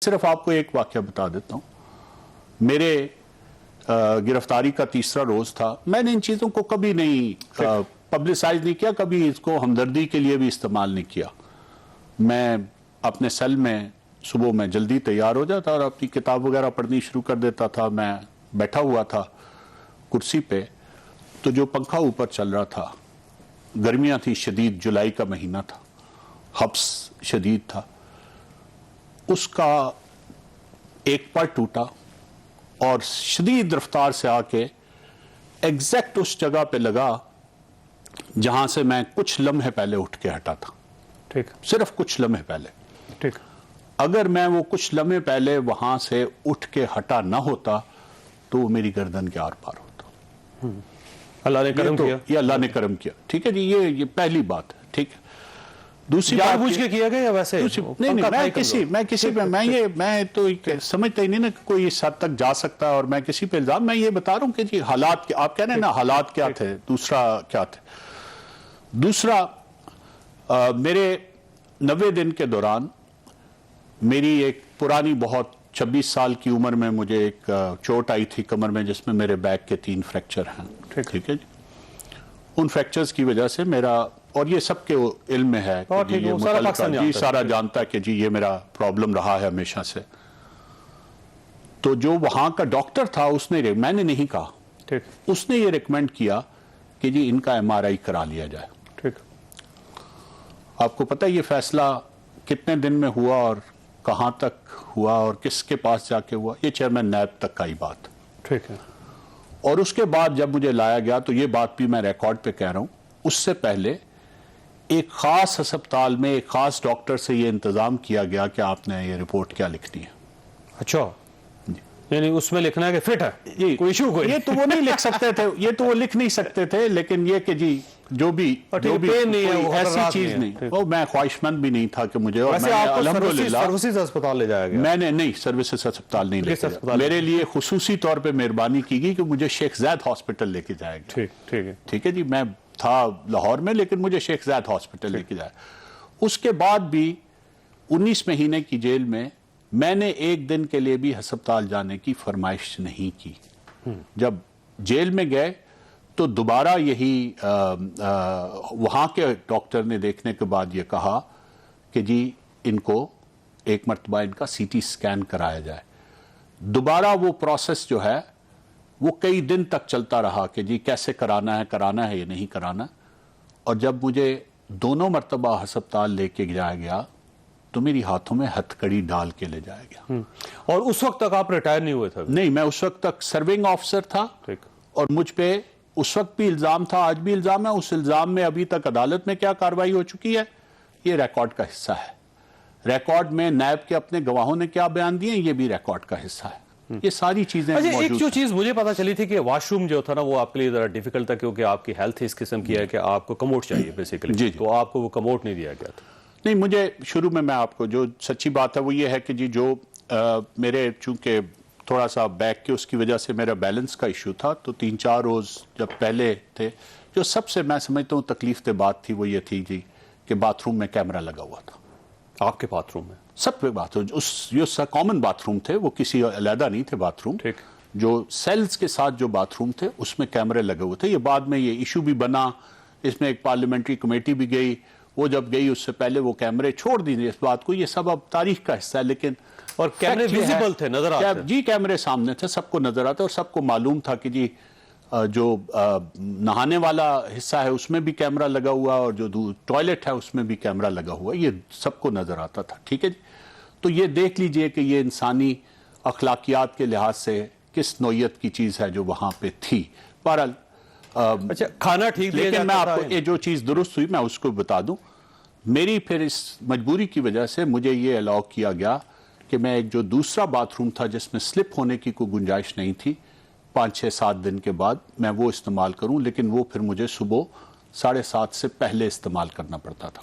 صرف آپ کو ایک واقعہ بتا دیتا ہوں. میرے گرفتاری کا تیسرا روز تھا. میں نے ان چیزوں کو کبھی نہیں پبلسائز نہیں کیا, کبھی اس کو ہمدردی کے لیے بھی استعمال نہیں کیا. میں اپنے سیل میں صبح میں جلدی تیار ہو جاتا اور اپنی کتاب وغیرہ پڑھنی شروع کر دیتا تھا. میں بیٹھا ہوا تھا کرسی پہ, تو جو پنکھا اوپر چل رہا تھا, گرمیاں تھی شدید, جولائی کا مہینہ تھا, حبس شدید تھا, اس کا ایک پر ٹوٹا اور شدید رفتار سے آ کے ایگزیکٹ اس جگہ پہ لگا جہاں سے میں کچھ لمحے پہلے اٹھ کے ہٹا تھا. ٹھیک, صرف کچھ لمحے پہلے. ٹھیک, اگر میں وہ کچھ لمحے پہلے وہاں سے اٹھ کے ہٹا نہ ہوتا تو وہ میری گردن کے آر پار ہوتا. اللہ نے کرم کیا. یہ اللہ نے کرم کیا. ٹھیک ہے جی, یہ پہلی بات ہے. ٹھیک ہے. دوسری جان بات بوجھ کے کیا گیا یا ویسے؟ نہیں, میں تو سمجھتا ہی نہیں نا کہ کوئی اس حد تک جا سکتا ہے اور میں کسی پہ الزام. میں یہ بتا رہا ہوں کہ جی حالات, آپ کہہ رہے ہیں نا حالات کیا تھے, دوسرا کیا تھے. دوسرا, میرے 90 دن کے دوران میری ایک پرانی بہت 26 سال کی عمر میں مجھے ایک چوٹ آئی تھی کمر میں, جس میں میرے بیک کے 3 فریکچر ہیں. ٹھیک ہے جی. ان فریکچرز کی وجہ سے میرا, اور یہ سب کے علم میں ہے کہ جی یہ متعلقہ جی سارا جانتا ہے کہ جی یہ میرا پرابلم رہا ہے ہمیشہ سے. تو جو وہاں کا ڈاکٹر تھا اس نے, میں نے نہیں کہا, اس نے یہ ریکمینڈ کیا کہ جی ان کا MRI کرا لیا جائے. ٹھیک. آپ کو پتہ ہے یہ فیصلہ کتنے دن میں ہوا اور کہاں تک ہوا اور کس کے پاس جا کے ہوا؟ یہ چیئرمین نیب تک کا ہی بات. ٹھیک ہے. اور اس کے بعد جب مجھے لایا گیا, تو یہ بات بھی میں ریکارڈ پہ کہہ رہا ہوں, اس سے پہلے ایک خاص ہسپتال میں ایک خاص ڈاکٹر سے یہ انتظام کیا گیا کہ آپ نے یہ رپورٹ کیا لکھنی ہے. اچھا, یعنی اس میں لکھنا ہے کہ فٹ ہے, کوئی ایشو کوئی؟ یہ تو وہ نہیں لکھ سکتے تھے, یہ تو وہ لکھ نہیں سکتے تھے, لیکن یہ کہ جی جو بھی ایسی چیز نہیں, وہ میں خواہش مند بھی نہیں تھا کہ مجھے, اور میں الحمدللہ سروسز ہسپتال لے جایا گیا. میں نے نہیں, سروسز ہسپتال نہیں لے کے, میرے لیے خصوصی طور پہ مہربانی کی گئی کہ مجھے شیخ زاید ہاسپٹل لے کے جایا گیا. ٹھیک ہے. ٹھیک ہے جی. میں تھا لاہور میں, لیکن مجھے شیخ زاید ہاسپٹل لے کے جایا. اس کے بعد بھی 19 مہینے کی جیل میں نے ایک دن کے لیے بھی ہسپتال جانے کی فرمائش نہیں کی. جب جیل میں گئے تو دوبارہ یہی وہاں کے ڈاکٹر نے دیکھنے کے بعد یہ کہا کہ جی ان کو ایک مرتبہ ان کا CT اسکین کرایا جائے. دوبارہ وہ پروسیس جو ہے وہ کئی دن تک چلتا رہا کہ جی کیسے کرانا ہے یا نہیں کرانا. اور جب مجھے دونوں مرتبہ ہسپتال لے کے جایا گیا تو میری ہاتھوں میں ہتھ کڑی ڈال کے لے جایا گیا. اور اس وقت تک آپ ریٹائر نہیں ہوئے تھے؟ نہیں, میں اس وقت تک سرونگ آفیسر تھا, اور مجھ پہ اس وقت بھی الزام تھا, آج بھی الزام ہے. اس الزام میں ابھی تک عدالت میں کیا کارروائی ہو چکی ہے یہ ریکارڈ کا حصہ ہے. ریکارڈ میں نیب کے اپنے گواہوں نے کیا بیان دیے یہ بھی ریکارڈ کا حصہ ہے. یہ ساری چیزیں موجود ہیں. ایک جو چیز مجھے پتا چلی تھی کہ واش روم جو تھا نا وہ آپ کے لیے ذرا ڈیفیکلٹ تھا, کیونکہ آپ کی ہیلتھ اس قسم کی ہے کہ آپ کو کموڈ چاہیے بیسیکلی, تو آپ کو وہ کموڈ نہیں دیا گیا تھا. نہیں, مجھے شروع میں آپ کو جو سچی بات ہے وہ یہ ہے کہ جی جو میرے چونکہ تھوڑا سا بیک کے اس کی وجہ سے میرا بیلنس کا ایشو تھا, تو 3-4 روز جب پہلے تھے, جو سب سے میں سمجھتا ہوں تکلیف دہ بات تھی وہ یہ تھی جی کہ باتھ روم میں کیمرہ لگا ہوا تھا. آپ کے باتھ روم میں؟ سب پہ باتھ روم, جو کامن باتھ روم تھے وہ کسی علیحدہ نہیں تھے باتھ روم. جو سیلز کے ساتھ جو باتھ روم تھے اس میں کیمرے لگے ہوئے تھے. یہ بعد میں یہ ایشو بھی بنا, اس میں ایک پارلیمنٹری کمیٹی بھی گئی, وہ جب گئی اس سے پہلے وہ کیمرے چھوڑ دیے اس بات کو. یہ سب اب تاریخ کا حصہ ہے, لیکن اور کیمرے ویزیبل تھے, نظر آتے جی, کیمرے سامنے تھے, سب کو نظر آتے, اور سب کو معلوم تھا کہ جی جو نہانے والا حصہ ہے اس میں بھی کیمرہ لگا ہوا, اور جو ٹوائلٹ ہے اس میں بھی کیمرہ لگا ہوا, یہ سب کو نظر آتا تھا. ٹھیک ہے جی. تو یہ دیکھ لیجئے کہ یہ انسانی اخلاقیات کے لحاظ سے کس نوعیت کی چیز ہے جو وہاں پہ تھی. بہرحال اچھا, کھانا ٹھیک دیا جاتا تھا. لیکن میں آپ کو یہ جو چیز درست ہوئی میں اس کو بتا دوں. میری پھر اس مجبوری کی وجہ سے مجھے یہ الاؤ کیا گیا کہ میں ایک جو دوسرا باتھ روم تھا جس میں سلپ ہونے کی کوئی گنجائش نہیں تھی, 5-6-7 دن کے بعد میں وہ استعمال کروں, لیکن وہ پھر مجھے صبح 7:30 سے پہلے استعمال کرنا پڑتا تھا.